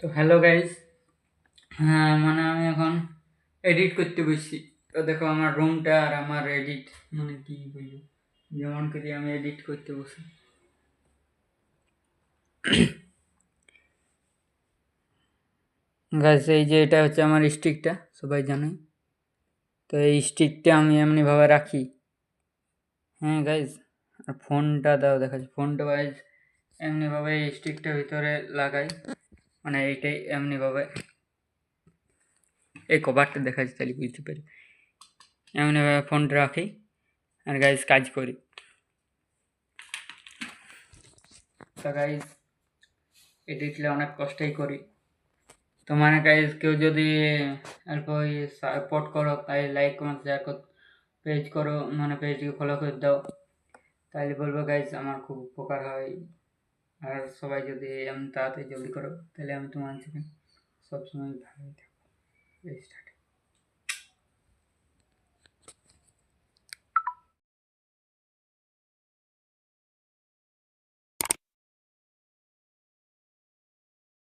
তো hello guys. হ্যাঁ মানে আমি এখন এডিট করতে বসছি। তো দেখো আমার রুমটা আর আমার এডিট মানে কি বলবো, যেমন করে আমি এডিট করতে বসি। গাইস এই যে এটা হচ্ছে আমার স্টিকটা, সবাই জানে। তো এই স্টিকটা আমি এমনিভাবে রাখি। হ্যাঁ গাইস, আর ফোনটা দাও দেখাচ্ছি। ফোনটা গাইস এমনিভাবে এই স্টিকটার ভিতরে লাগাই, মানে এইটাই এমনিভাবে এই কভারটা দেখাচ্ছি তাহলে বুঝতে পারি। এমনিভাবে ফোনটা রাখি আর গাইস কাজ করি। তো গাইস এডিটলে অনেক কষ্টই করি। তো মানে গাইস কেউ যদি অল্প সাপোর্ট করো, তাই লাইক কমেন্ট শেয়ার কর, পেজ করো, মানে পেজটিকে ফলো করে দাও, তাইলে বলবো গাইস আমার খুব উপকার হয়। আর সবাই যদি এমন তাড়াতাড়ি জলদি করো, তাহলে আমি তোমার থেকে সবসময় ভালোই থাকবো।